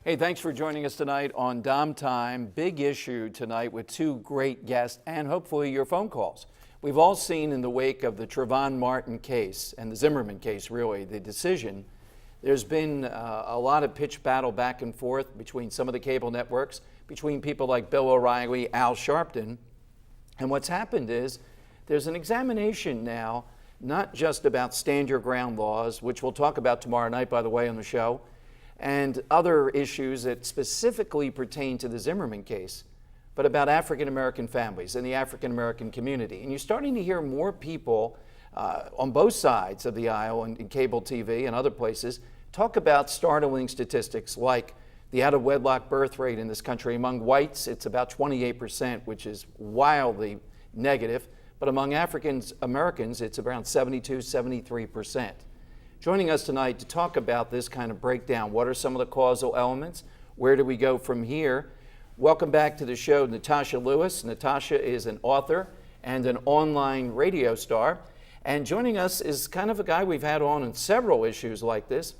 Hey, thanks for joining us tonight on DomTime. Big issue tonight with two great guests and hopefully your phone calls. We've all seen in the wake of the Trayvon Martin case and the Zimmerman case, really, the decision. There's been a lot of pitched battle back and forth between some of the cable networks, between people like Bill O'Reilly, Al Sharpton. And what's happened is there's an examination now, not just about stand your ground laws, which we'll talk about tomorrow night, by the way, on the show, and other issues that specifically pertain to the Zimmerman case, but about African-American families and the African-American community. And you're starting to hear more people on both sides of the aisle in cable TV and other places talk about startling statistics like the out-of-wedlock birth rate in this country. Among whites, it's about 28%, which is wildly negative, but among African-Americans, it's around 72, 73%. Joining us tonight to talk about this kind of breakdown, what are some of the causal elements? Where do we go from here? Welcome back to the show, Natasha Lewis. Natasha is an author and an online radio star. And joining us is kind of a guy we've had on several issues like this.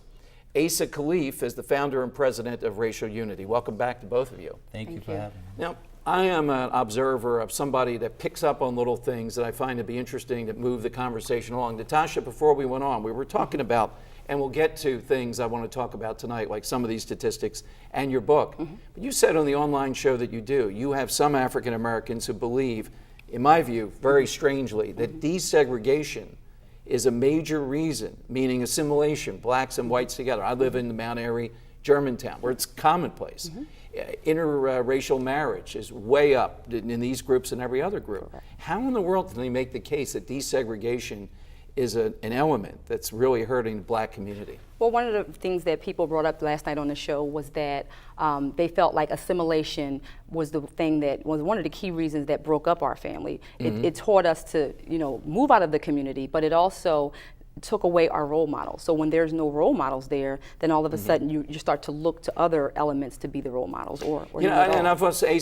Asa Khalif is the founder and president of Racial Unity. Welcome back to both of you. Thank you for having me. Now, I am an observer of somebody that picks up on little things that I find to be interesting that move the conversation along. Natasha, before we went on, we were talking about, and we'll get to things I want to talk about tonight, like some of these statistics and your book. But you said on the online show that you have some African Americans who believe, in my view, very strangely, that desegregation is a major reason, meaning assimilation, blacks and whites together. I live in the Mount Airy, Germantown, where it's commonplace. Interracial marriage is way up in these groups and every other group. Correct. How in the world can they make the case that desegregation is an element that's really hurting the black community? Well, one of the things that people brought up last night on the show was that they felt like assimilation was the thing that was one of the key reasons that broke up our family. It taught us to, move out of the community, but it also took away our role models. So when there's no role models there, then all of a sudden you start to look to other elements to be the role models, or and I would say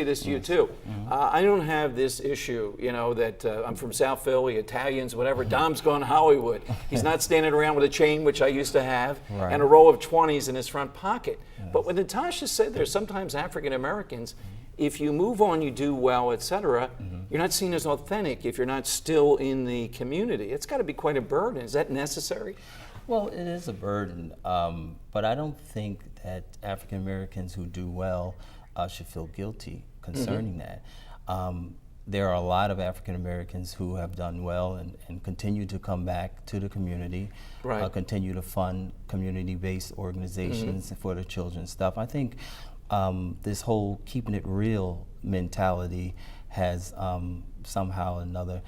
this to you too. I don't have this issue, that I'm from South Philly, Italians, whatever. Dom's gone Hollywood. He's not standing around with a chain, which I used to have, and a roll of 20s in his front pocket. Yes. But when Natasha said there's sometimes African Americans, if you move on, you do well, etc., you're not seen as authentic if you're not still in the community. It's got to be quite a burden. Is that necessary? Well, it is a burden, but I don't think that African Americans who do well should feel guilty concerning that. There are a lot of African Americans who have done well and continue to come back to the community, continue to fund community-based organizations for the children's stuff. I think this whole keeping it real mentality has somehow or another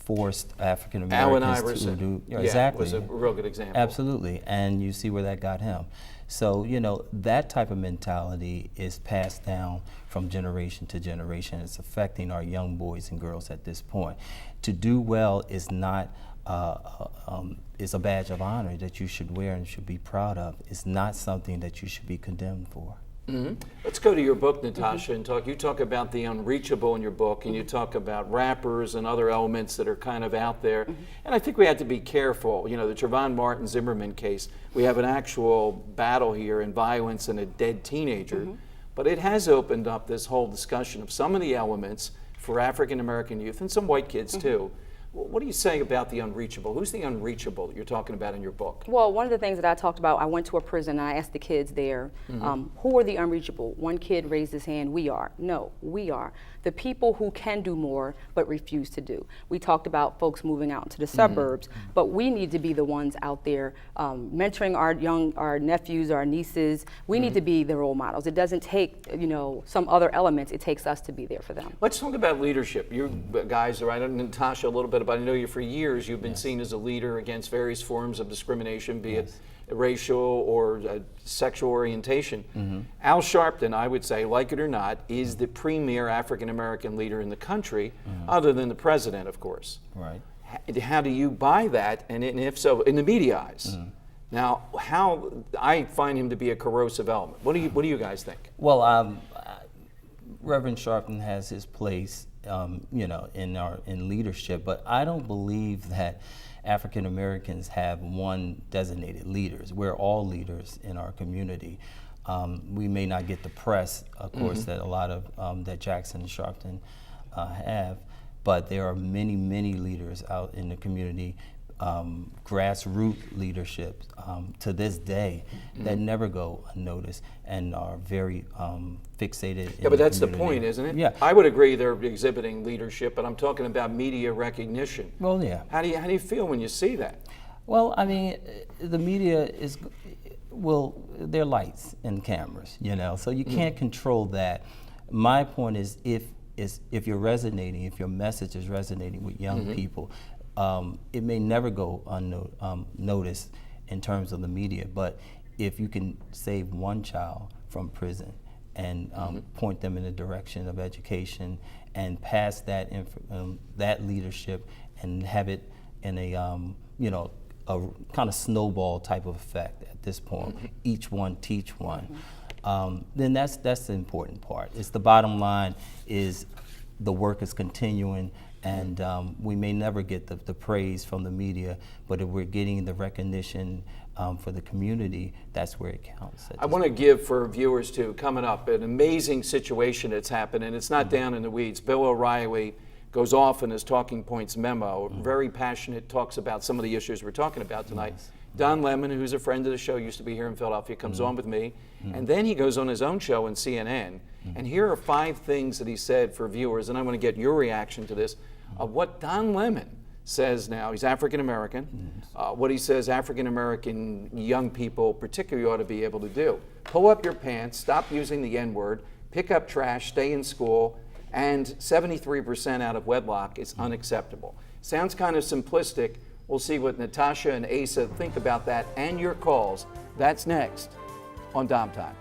forced African Americans to do exactly. Was a real good example. Absolutely, and you see where that got him. So that type of mentality is passed down from generation to generation. It's affecting our young boys and girls at this point. To do well is not is a badge of honor that you should wear and should be proud of. It's not something that you should be condemned for. Let's go to your book, Natasha, and talk. You talk about the unreachable in your book, and you talk about rappers and other elements that are kind of out there. And I think we had to be careful. The Trayvon Martin Zimmerman case, we have an actual battle here and violence and a dead teenager, but it has opened up this whole discussion of some of the elements for African American youth and some white kids too. What do you say about the unreachable? Who's the unreachable that you're talking about in your book? Well, one of the things that I talked about, I went to a prison and I asked the kids there, who are the unreachable? One kid raised his hand, we are. No, we are. The people who can do more but refuse to do. We talked about folks moving out into the suburbs, but we need to be the ones out there mentoring our nephews, our nieces. We need to be the role models. It doesn't take, some other elements. It takes us to be there for them. Let's talk about leadership. You guys are, I know Natasha a little bit, but I know you for years. You've been seen as a leader against various forms of discrimination, be it racial or sexual orientation. Al Sharpton, I would say, like it or not, is the premier African American leader in the country, other than the president, of course. Right. How do you buy that? And if so, in the media eyes. Now, I find him to be a corrosive element. What do you guys think? Well, Reverend Sharpton has his place, in leadership, but I don't believe that African Americans have one designated leaders. We're all leaders in our community. We may not get the press, of course, that a lot of that Jackson and Sharpton have, but there are many, many leaders out in the community, grassroots leadership to this day that never go unnoticed and are very fixated. Yeah, but that's the point, isn't it? Yeah. I would agree they're exhibiting leadership, but I'm talking about media recognition. Well, yeah. How do you feel when you see that? Well, I mean, the media is, they're lights and cameras, you know, so you can't control that. My point is, if you're resonating, if your message is resonating with young people, it may never go unnoticed in terms of the media, but if you can save one child from prison and point them in the direction of education and pass that that leadership and have it in a you know, a kind of snowball type of effect at this point, each one teach one, then that's the important part. It's the bottom line is the work is continuing, and we may never get the praise from the media, but if we're getting the recognition for the community, that's where it counts. I want to give for viewers too, coming up, an amazing situation that's happened, and it's not down in the weeds. Bill O'Reilly goes off in his talking points memo, very passionate, talks about some of the issues we're talking about tonight. Don Lemon, who's a friend of the show, used to be here in Philadelphia, comes on with me, and then he goes on his own show on CNN, and here are 5 things that he said for viewers, and I want to get your reaction to this, of what Don Lemon says now. He's African American, what he says African American young people particularly ought to be able to do. Pull up your pants, stop using the N-word, pick up trash, stay in school, and 73% out of wedlock is unacceptable. Sounds kind of simplistic. We'll see what Natasha and Asa think about that and your calls. That's next on DomTime.